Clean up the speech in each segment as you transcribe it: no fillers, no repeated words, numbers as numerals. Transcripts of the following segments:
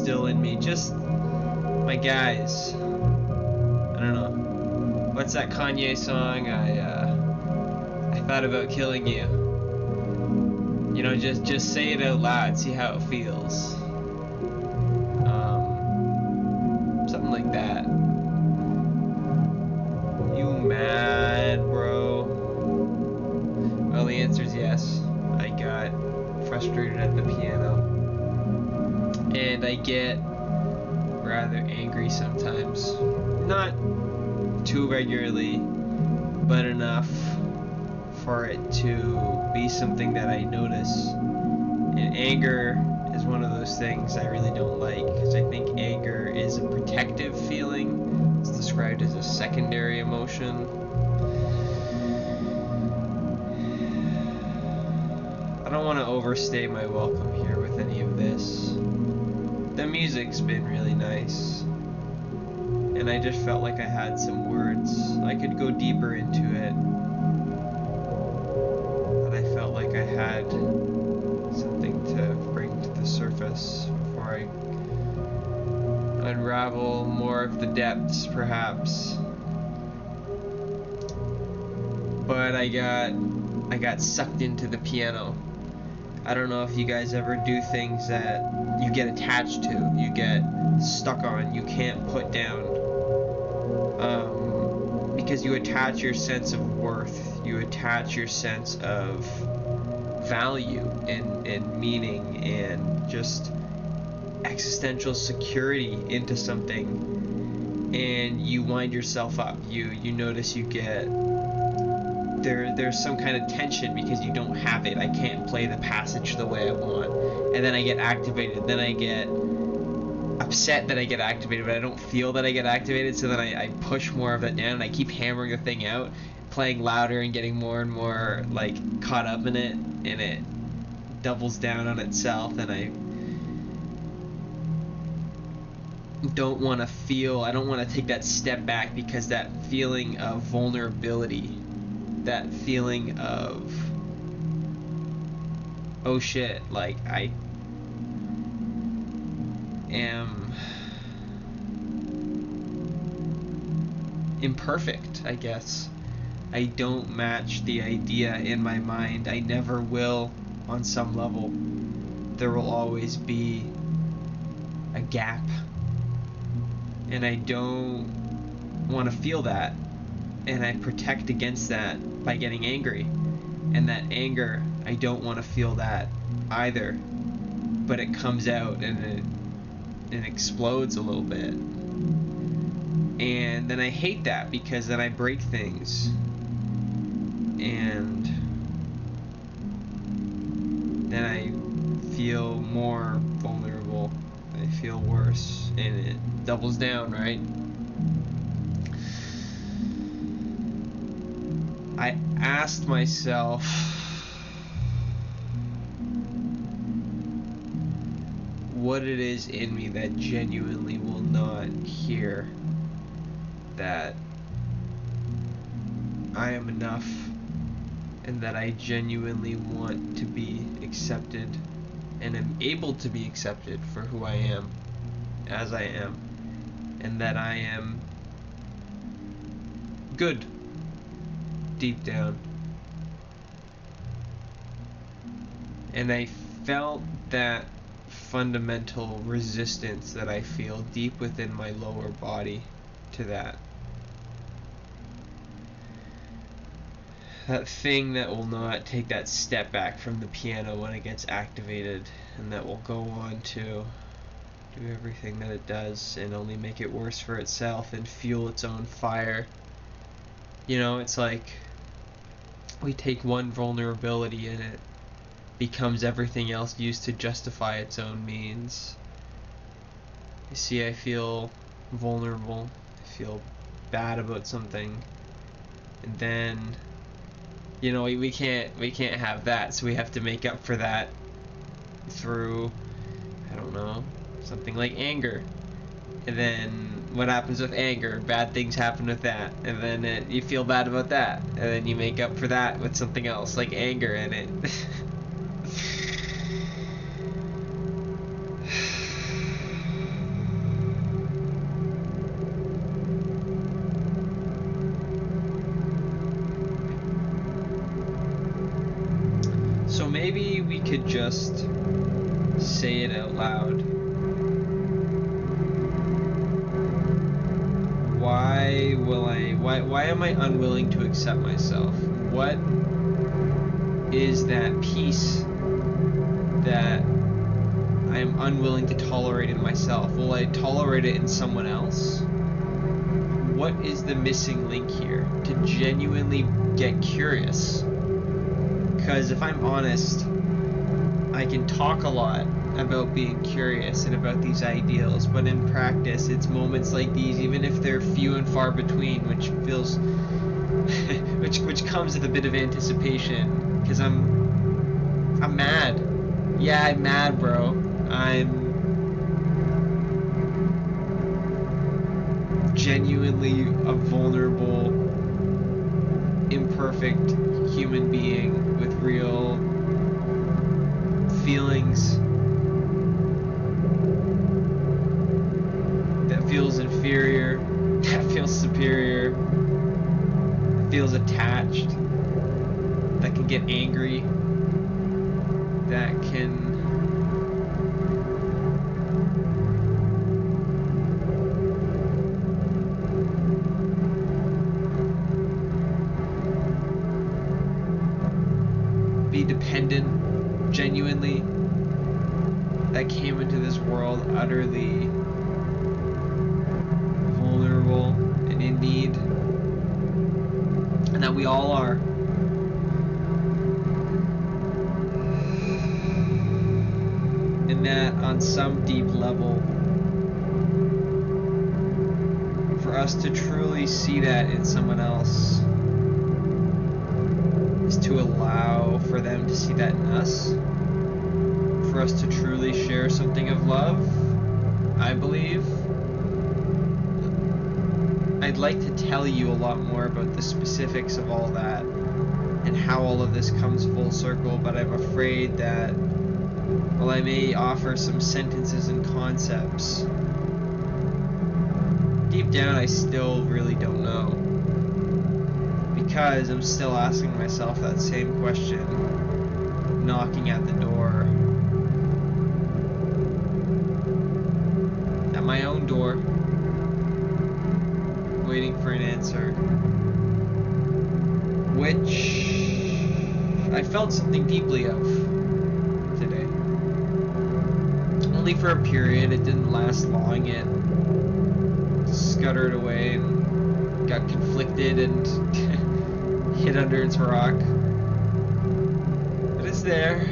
still in me. Just, my guys, I don't know. What's that Kanye song? I thought about killing you. You know, just say it out loud. See how it feels. Something like that. You mad, bro? Well, the answer is yes. I got frustrated at the piano. And I get rather angry sometimes. Not too regularly, but enough for it to be something that I notice. And anger is one of those things I really don't like, because I think anger is a protective feeling. It's described as a secondary emotion. I don't want to overstay my welcome here with any of this. The music's been really nice, and I just felt like I had some words. I could go deeper into it, but I felt like I had something to bring to the surface before I unravel more of the depths, perhaps. But I got sucked into the piano. I don't know if you guys ever do things that you get attached to, you get stuck on, you can't put down, because you attach your sense of worth, you attach your sense of value and meaning and just existential security into something, and you wind yourself up. You notice you get there's some kind of tension because you don't have it. I can't play the passage the way I want, and then I get activated. Then I get upset that I get activated, but I don't feel that I get activated, so then I push more of it down, and I keep hammering the thing out, playing louder and getting more and more like caught up in it, and it doubles down on itself, and I don't want to take that step back, because that feeling of vulnerability, that feeling of, oh shit, like I am imperfect, I guess. I don't match the idea in my mind. I never will on some level. There will always be a gap. And I don't want to feel that. And I protect against that by getting angry. And that anger, I don't want to feel that either. But it comes out and it explodes a little bit. And then I hate that, because then I break things. And then I feel more vulnerable. I feel worse. And it doubles down, right? I asked myself, what it is in me that genuinely will not hear that I am enough, and that I genuinely want to be accepted and am able to be accepted for who I am, as I am, and that I am good deep down. And I felt that fundamental resistance that I feel deep within my lower body to that. That thing that will not take that step back from the piano when it gets activated, and that will go on to do everything that it does and only make it worse for itself and fuel its own fire. You know, it's like we take one vulnerability and it becomes everything else used to justify its own means. You see, I feel vulnerable, I feel bad about something, and then, you know, we can't have that, so we have to make up for that through, I don't know, something like anger. And then what happens with anger? Bad things happen with that, and then you feel bad about that, and then you make up for that with something else like anger, and it maybe we could just say it out loud. Why am I unwilling to accept myself? What is that piece that I am unwilling to tolerate in myself? Will I tolerate it in someone else? What is the missing link here to genuinely get curious? Because if I'm honest, I can talk a lot about being curious and about these ideals, but in practice it's moments like these, even if they're few and far between, which feels which comes with a bit of anticipation, because I'm mad. Yeah, I'm mad, bro. I'm genuinely a vulnerable, imperfect human being with real feelings that feels inferior, that feels superior, that feels attached, that can get angry, that can be dependent genuinely, that came into this world utterly vulnerable and in need, and that we all are. And that on some deep level, for us to truly see that in someone else is to allow for them to see that in us. For us to truly share something of love, I believe. I'd like to tell you a lot more about the specifics of all that and how all of this comes full circle, but I'm afraid that while I may offer some sentences and concepts, deep down I still really don't know. Because I'm still asking myself that same question, knocking at the door. At my own door, waiting for an answer. Which I felt something deeply of today. Only for a period, it didn't last long, it scuttered away and got conflicted and hid under its rock. But it's there.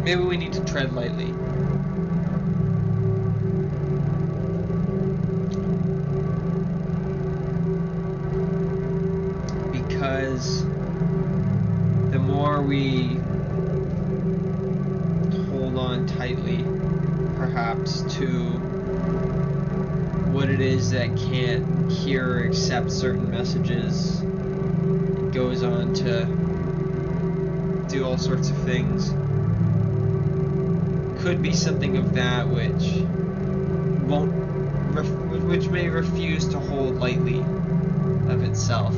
Maybe we need to tread lightly. Because the more we hold on tightly, perhaps, to what it is that can't hear or accept certain messages, it goes on to do all sorts of things. Could be something of that which which may refuse to hold lightly of itself.